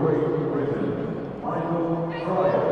Great Britain, Michael Pryor.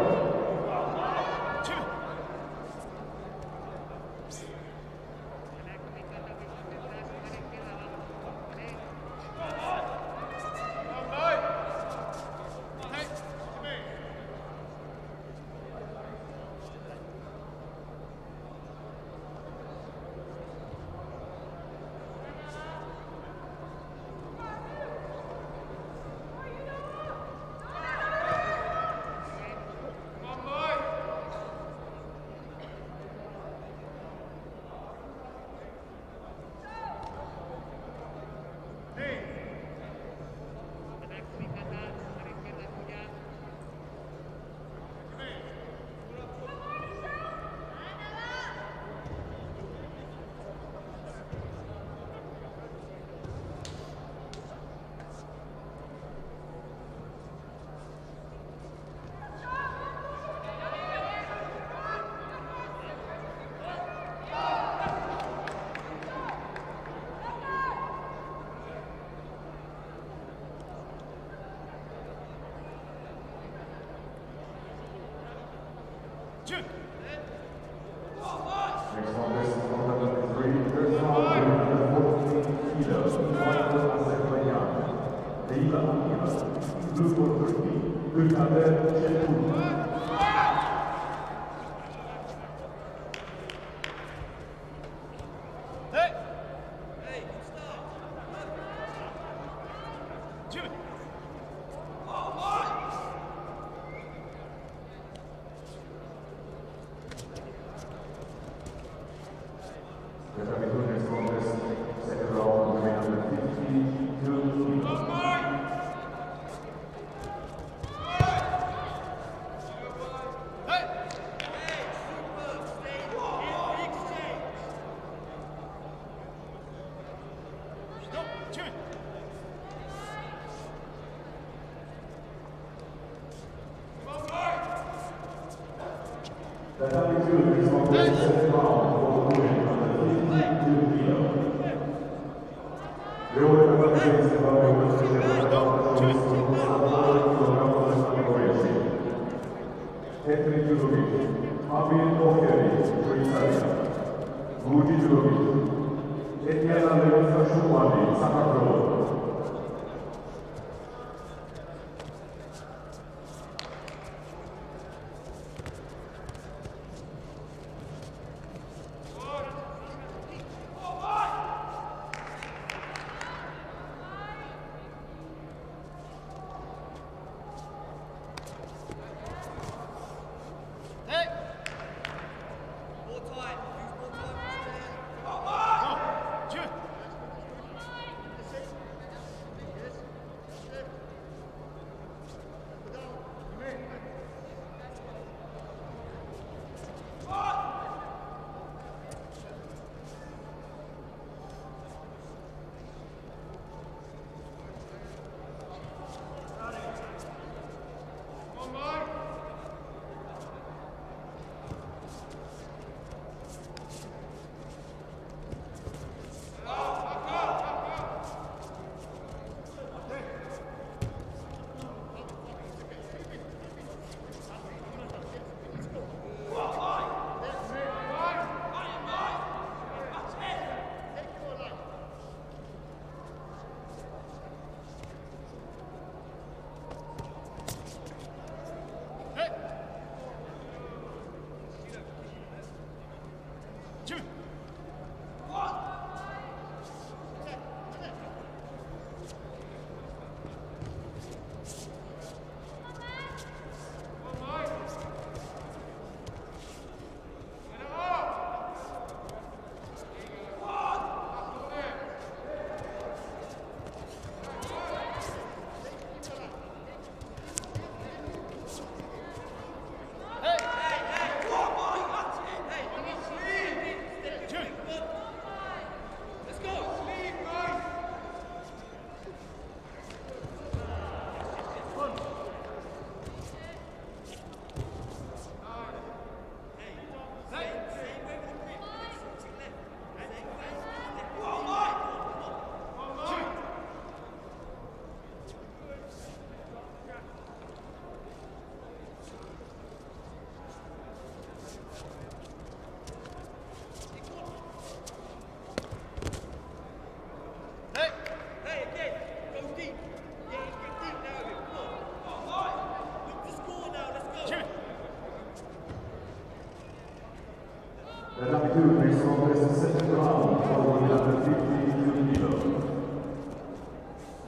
Next on this is 103, personal weight 14 kilos, Michael Azerbaijan. Leila Akima, blue for Turkey, Gülkader Çelik. The Fabio next on this second round of 352 kilos. The Fabio next on this second round of 352 kilos. Luego de la batalla se va a ver una serie de etapas de kilogramos de categoría. Petri Jurovic, Fabian Okheri, Italia. Rudi Jurovic, Etienne Leonza Shumani, Sacramento.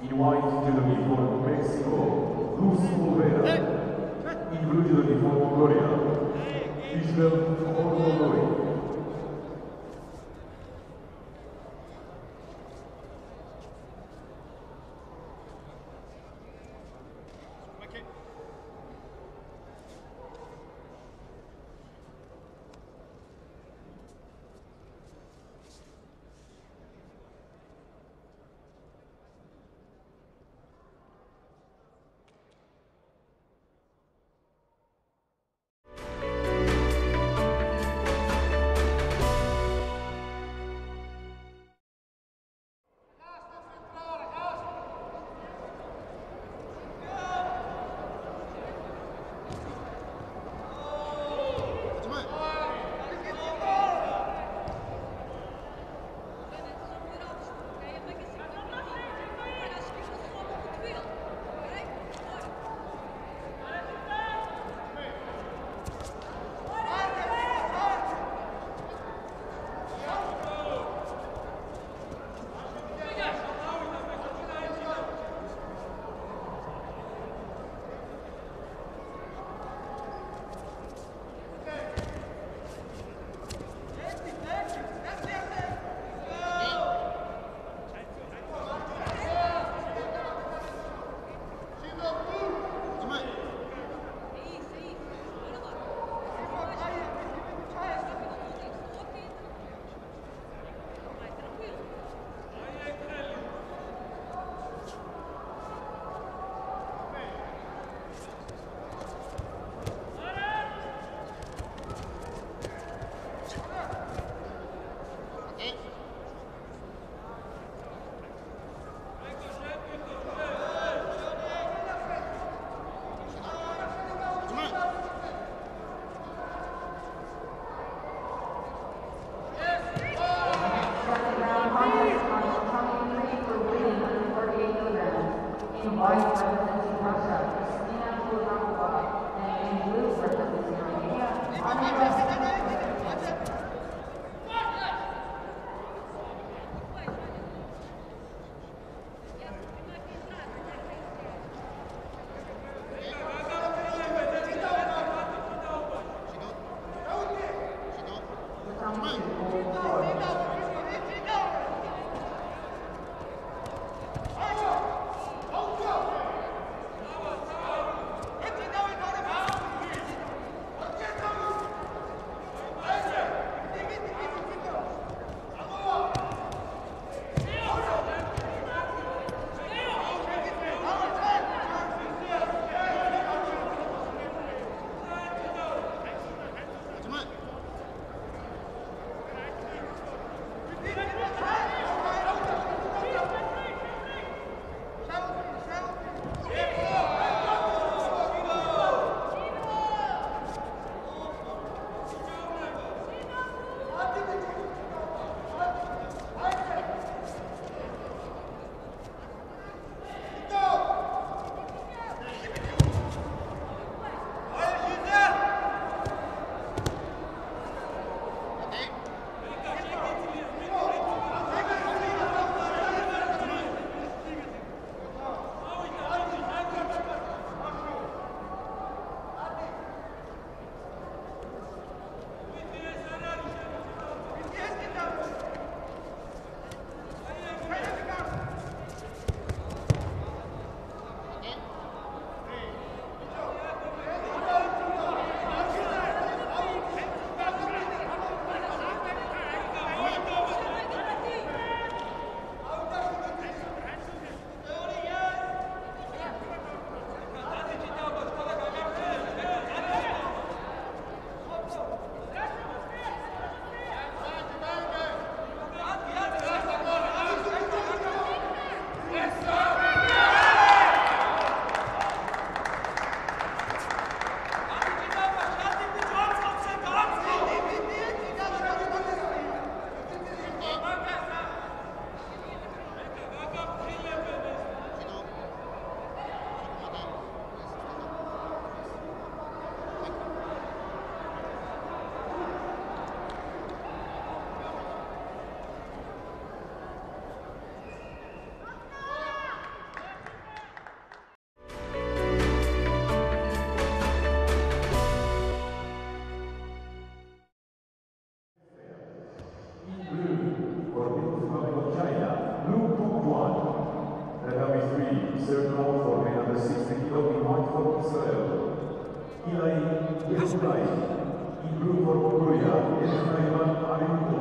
In white jersey for Mexico, Luz Olvera. In blue jersey for Mongolia, Isabel Orodori. third round for men under 60 kg in white for Israel. Ilai Yehuday, in blue for Korea, Elfnaiman Arimuto.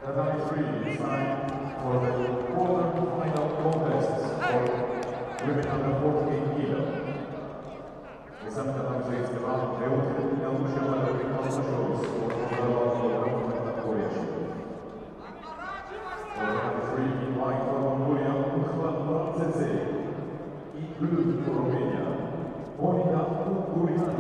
Tatami 3 is time for the quarter-final contests for women under 14 kg. The Sam Tatami 3 is the round Leotil Yalusha Malari Constables for the category. For Tatami 3 in white for Mongolia, Ukhlan Ratzeze. In blue for Romania, Monika Ukuriani.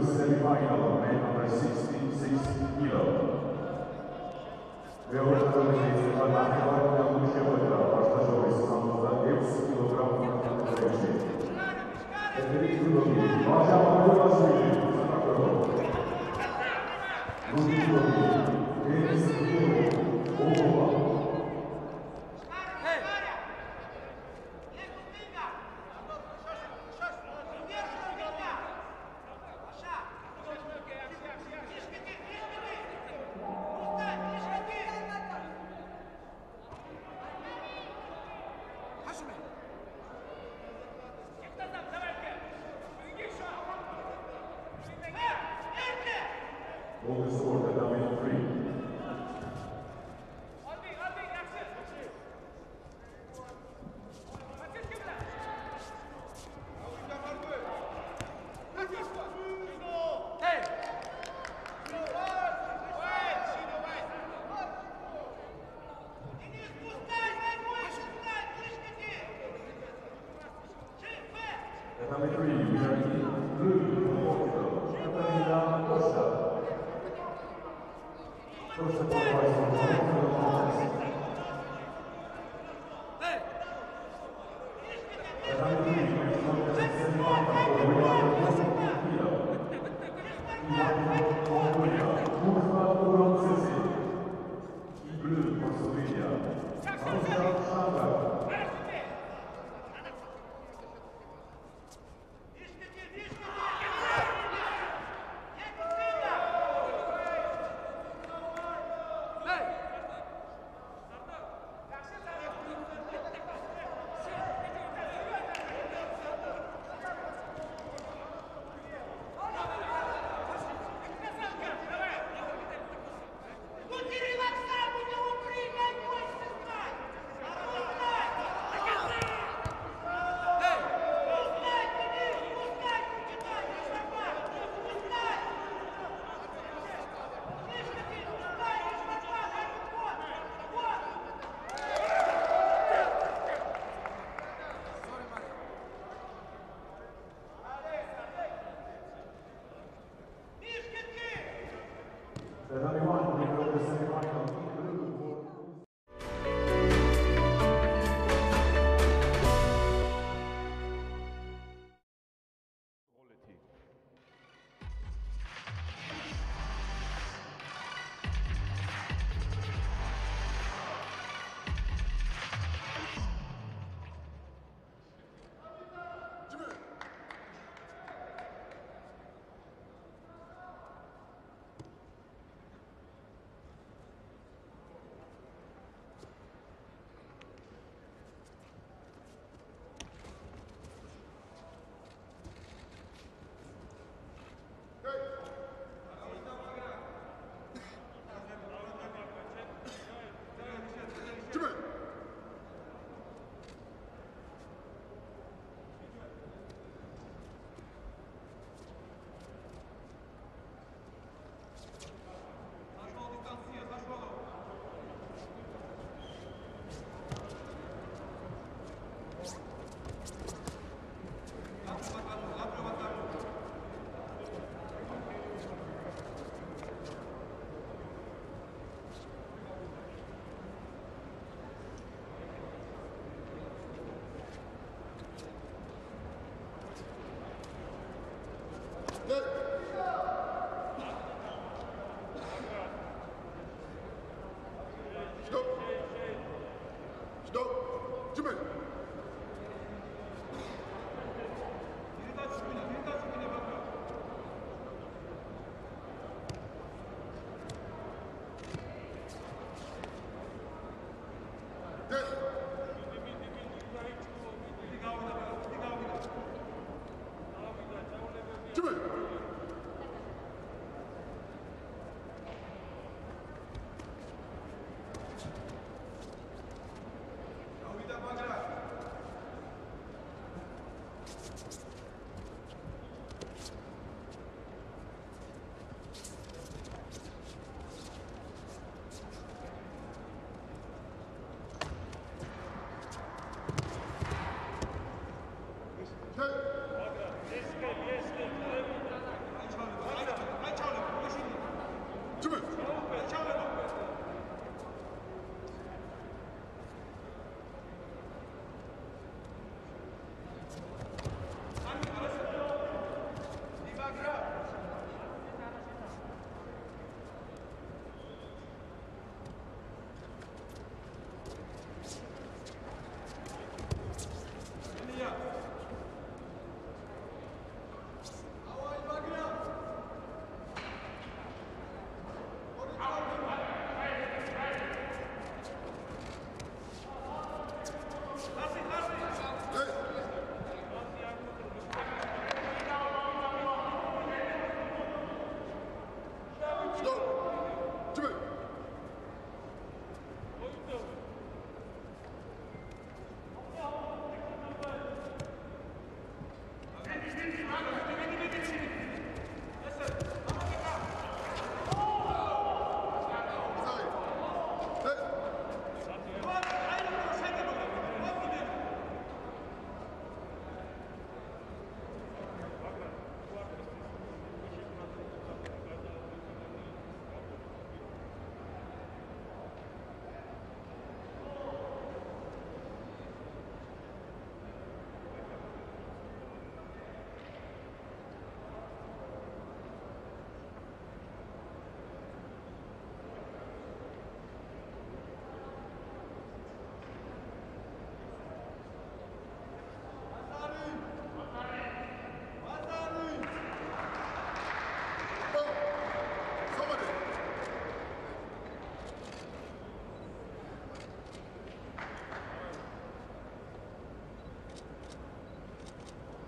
Semi-final, men under 66 kilo. Hold the sword, that will be free.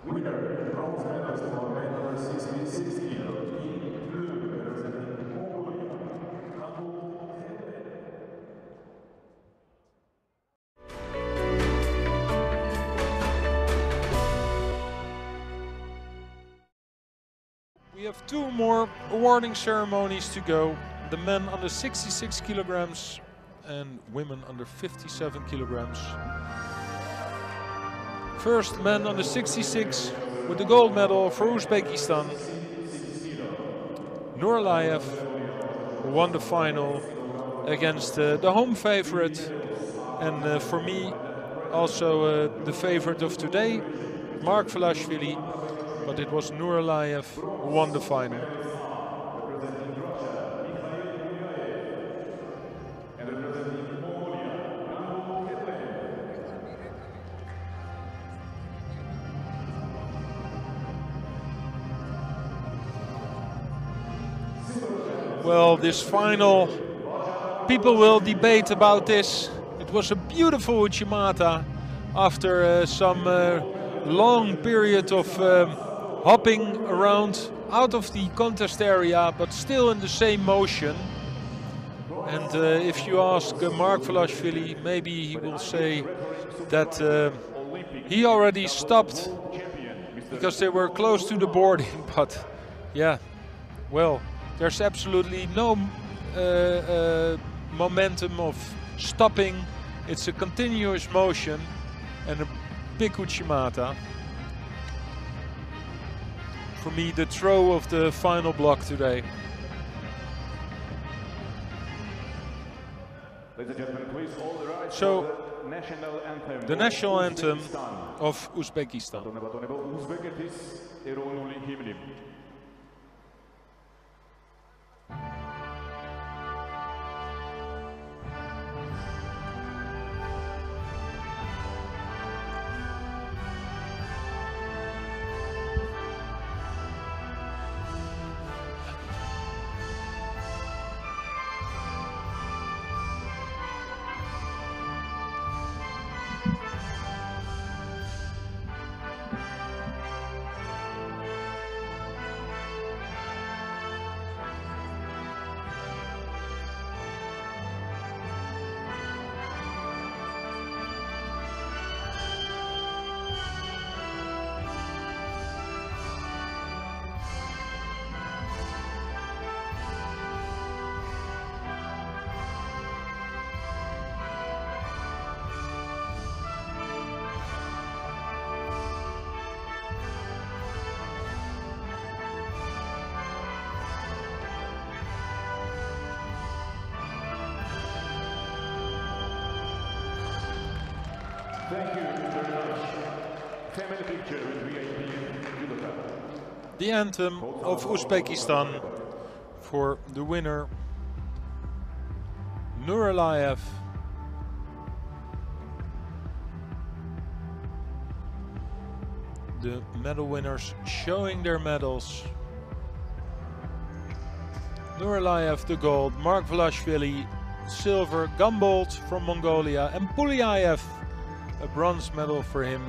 Winner, bronze medalist for men under 66 kilo, in blue, representing Mongolia, Campbell Henry. We have two more awarding ceremonies to go. The men under 66 kilograms and women under 57 kilograms. First, men under 66 with the gold medal for Uzbekistan. Nuraliyev, who won the final against the home favorite. And for me, also the favorite of today, Mark Velashvili. But it was Nuraliyev who won the final. Well, this final, people will debate about this. It was a beautiful Uchimata after some long period of hopping around out of the contest area, but still in the same motion. And if you ask Mark Velashvili, maybe he will say that he already stopped because they were close to the boarding. But yeah, well, there's absolutely no momentum of stopping. It's a continuous motion and a big Uchimata. For me, the throw of the final block today. Ladies and gentlemen, please all rise So, for the national anthem of Uzbekistan. Thank you very much. Family picture with VIP Judoka. The anthem of Uzbekistan for the winner, Nuraliyev. The medal winners showing their medals. Nuraliyev the gold, Mark Velashvili silver, Gambold from Mongolia, and Puliayev a bronze medal for him.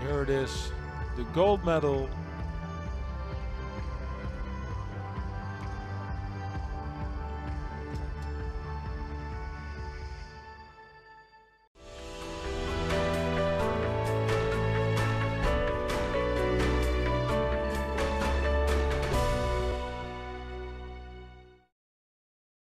Here it is, the gold medal